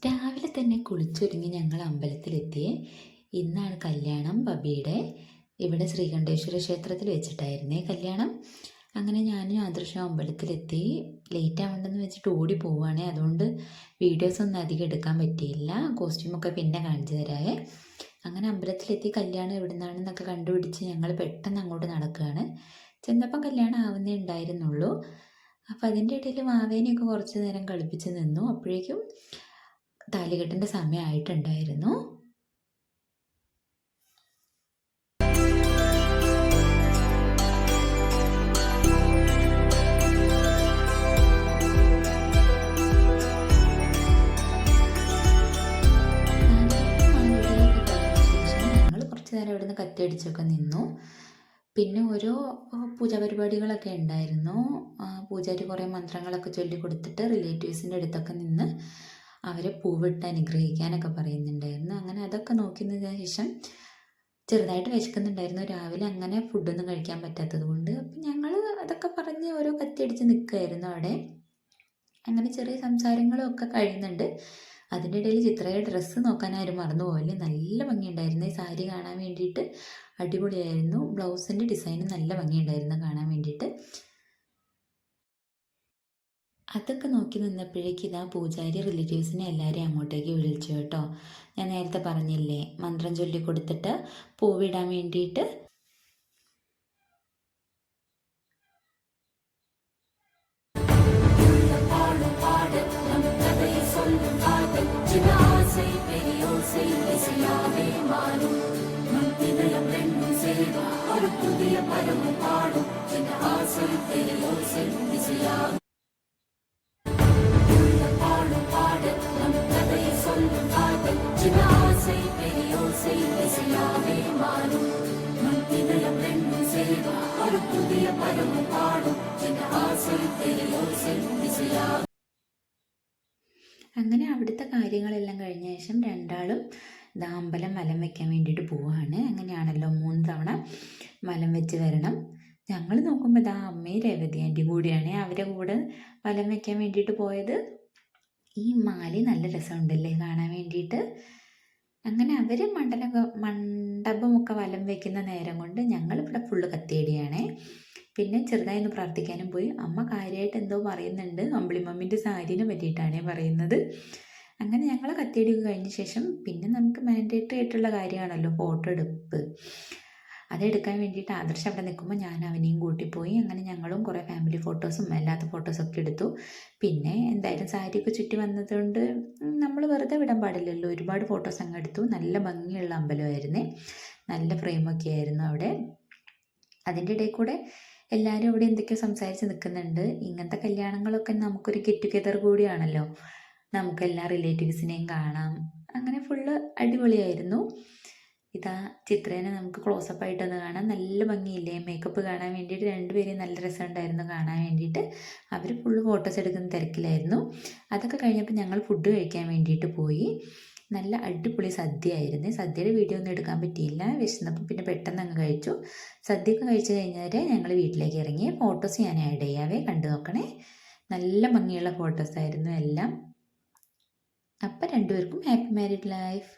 രാവിലെ തന്നെ കുളിച്ചൊരുങ്ങി ഞങ്ങൾ അമ്പലത്തിലെത്തിയേ. ഇന്നാണ് കല്യാണം ബബിയുടെ. ഇവിടെ ശ്രീകണ്ഠേശ്വര ക്ഷേത്രത്തിൽ വെച്ചിട്ടായിരുന്നേ കല്യാണം. അങ്ങനെ ഞാനും ആദർശം അമ്പലത്തിലെത്തി. ലേറ്റ് ആവണ്ടെന്ന് വെച്ചിട്ട് ഓടി പോവുകയാണേ. അതുകൊണ്ട് വീഡിയോസൊന്നും അധികം എടുക്കാൻ പറ്റിയില്ല. കോസ്റ്റ്യൂമൊക്കെ പിന്നെ കാണിച്ചു തരാവേ. അങ്ങനെ അമ്പലത്തിലെത്തി. കല്യാണം എവിടെ നിന്നാണെന്നൊക്കെ കണ്ടുപിടിച്ച് ഞങ്ങൾ പെട്ടെന്ന് അങ്ങോട്ട് നടക്കുകയാണ്. ചെന്നപ്പം കല്യാണം ആവുന്നേ ഉണ്ടായിരുന്നുള്ളൂ. അപ്പം അതിൻ്റെ ഇടയിൽ മാവേനെയൊക്കെ കുറച്ച് നേരം കളിപ്പിച്ച് നിന്നു. അപ്പോഴേക്കും താലികെട്ടിൻ്റെ സമയമായിട്ടുണ്ടായിരുന്നു. ഞങ്ങൾ കുറച്ച് നേരം ഇവിടുന്ന് കറ്റടിച്ചൊക്കെ നിന്നു. പിന്നെ ഓരോ പൂജാ പരിപാടികളൊക്കെ ഉണ്ടായിരുന്നു. പൂജാരി കുറേ മന്ത്രങ്ങളൊക്കെ ചൊല്ലിക്കൊടുത്തിട്ട് റിലേറ്റീവ്സിൻ്റെ അടുത്തൊക്കെ നിന്ന് അവരെ പൂവിട്ട് അനുഗ്രഹിക്കാനൊക്കെ പറയുന്നുണ്ടായിരുന്നു. അങ്ങനെ അതൊക്കെ നോക്കിയതിന് ശേഷം ചെറുതായിട്ട് വിശക്കുന്നുണ്ടായിരുന്നു. രാവിലെ അങ്ങനെ ഫുഡൊന്നും കഴിക്കാൻ പറ്റാത്തത് കൊണ്ട്. അപ്പം ഞങ്ങൾ അതൊക്കെ പറഞ്ഞ് ഓരോ കത്തിയടിച്ച് നിൽക്കുമായിരുന്നു അവിടെ. അങ്ങനെ ചെറിയ സംസാരങ്ങളും ഒക്കെ കഴിയുന്നുണ്ട്. അതിൻ്റെ ഇടയിൽ ചിത്രയുടെ ഡ്രസ്സ് നോക്കാൻ ആരും മറന്നുപോയില്ലേ. നല്ല ഭംഗിയുണ്ടായിരുന്നു. ഈ സാരി കാണാൻ വേണ്ടിയിട്ട് അടിപൊളിയായിരുന്നു. ബ്ലൗസിൻ്റെ ഡിസൈന് നല്ല ഭംഗിയുണ്ടായിരുന്നു കാണാൻ വേണ്ടിയിട്ട്. അതൊക്കെ നോക്കി നിന്നപ്പോഴേക്ക് ഇതാ പൂജാരി റിലേറ്റീവ്സിനെ എല്ലാവരെയും അങ്ങോട്ടേക്ക് വിളിച്ചു കേട്ടോ. ഞാൻ നേരത്തെ പറഞ്ഞില്ലേ മന്ത്രം ചൊല്ലി കൊടുത്തിട്ട് പൂവിടാൻ വേണ്ടിയിട്ട്. അങ്ങനെ അവിടുത്തെ കാര്യങ്ങളെല്ലാം കഴിഞ്ഞ ശേഷം രണ്ടാളും ഇതാ അമ്പലം വലം വെക്കാൻ വേണ്ടിയിട്ട് പോവുകയാണ്. അങ്ങനെയാണല്ലോ 3 തവണ വലം വെച്ച് വരണം. ഞങ്ങൾ നോക്കുമ്പോൾ ഇതാ അമ്മയും രേവതി ആൻറ്റി കൂടിയാണ് അവരെ കൂടെ വലം വെക്കാൻ വേണ്ടിയിട്ട് പോയത്. ഈ മാലി നല്ല രസമുണ്ടല്ലേ കാണാൻ വേണ്ടിയിട്ട്. അങ്ങനെ അവർ മണ്ഡപമൊക്കെ വലം വയ്ക്കുന്ന നേരം കൊണ്ട് ഞങ്ങളിവിടെ ഫുള്ള് കത്തിയടിയാണേ. പിന്നെ ചെറുതായി ഒന്ന് പ്രാർത്ഥിക്കാനും പോയി. അമ്മ കാര്യമായിട്ട് എന്തോ പറയുന്നുണ്ട്. അമ്പിളിമമ്മിൻ്റെ സാരിനെ പറ്റിയിട്ടാണേ പറയുന്നത്. അങ്ങനെ ഞങ്ങൾ കത്തിയടിയൊക്കെ കഴിഞ്ഞ ശേഷം പിന്നെ നമുക്ക് മാൻഡേറ്ററി ആയിട്ടുള്ള കാര്യമാണല്ലോ ഫോട്ടോ എടുപ്പ്. അതെടുക്കാൻ വേണ്ടിയിട്ട് ആദർശം അവിടെ നിൽക്കുമ്പോൾ ഞാൻ അവനെയും കൂട്ടിപ്പോയി. അങ്ങനെ ഞങ്ങളും കുറേ ഫാമിലി ഫോട്ടോസും അല്ലാത്ത ഫോട്ടോസൊക്കെ എടുത്തു. പിന്നെ എന്തായാലും സാരിയൊക്കെ ചുറ്റി വന്നതുകൊണ്ട് നമ്മൾ വെറുതെ വിടാൻ പാടില്ലല്ലോ. ഒരുപാട് ഫോട്ടോസ് അങ്ങ് എടുത്തു. നല്ല ഭംഗിയുള്ള അമ്പലമായിരുന്നേ. നല്ല ഫ്രെയിമൊക്കെ ആയിരുന്നു അവിടെ. അതിൻ്റെ ഇടയിൽ കൂടെ എല്ലാവരും അവിടെ എന്തൊക്കെയോ സംസാരിച്ച് നിൽക്കുന്നുണ്ട്. ഇങ്ങനത്തെ കല്യാണങ്ങളൊക്കെ നമുക്കൊരു ഗെറ്റ് ടുഗെദർ കൂടിയാണല്ലോ. നമുക്കെല്ലാ റിലേറ്റീവ്സിനെയും കാണാം. അങ്ങനെ ഫുള്ള് അടിപൊളിയായിരുന്നു. ഇതാ ചിത്രേനെ നമുക്ക് ക്ലോസപ്പ് ആയിട്ടൊന്ന് കാണാം. നല്ല ഭംഗിയില്ലേ മേക്കപ്പ് കാണാൻ വേണ്ടിയിട്ട്. രണ്ടുപേരെയും നല്ല രസമുണ്ടായിരുന്നു കാണാൻ വേണ്ടിയിട്ട്. അവർ ഫുള്ള് ഫോട്ടോസ് എടുക്കുന്ന തിരക്കിലായിരുന്നു. അതൊക്കെ കഴിഞ്ഞപ്പോൾ ഞങ്ങൾ ഫുഡ് കഴിക്കാൻ വേണ്ടിയിട്ട് പോയി. നല്ല അടിപൊളി സദ്യയായിരുന്നു. സദ്യയുടെ വീഡിയോ ഒന്നും എടുക്കാൻ പറ്റിയില്ല. വിശന്നപ്പോൾ പിന്നെ പെട്ടെന്ന് അങ്ങ് കഴിച്ചു. സദ്യയൊക്കെ കഴിച്ച് കഴിഞ്ഞാൽ ഞങ്ങൾ വീട്ടിലേക്ക് ഇറങ്ങി. ഫോട്ടോസ് ഞാൻ ആഡ് ചെയ്യാവേ, കണ്ടു നോക്കണേ. നല്ല ഭംഗിയുള്ള ഫോട്ടോസായിരുന്നു എല്ലാം. അപ്പം രണ്ടുപേർക്കും ഹാപ്പി മാരീഡ് ലൈഫ്.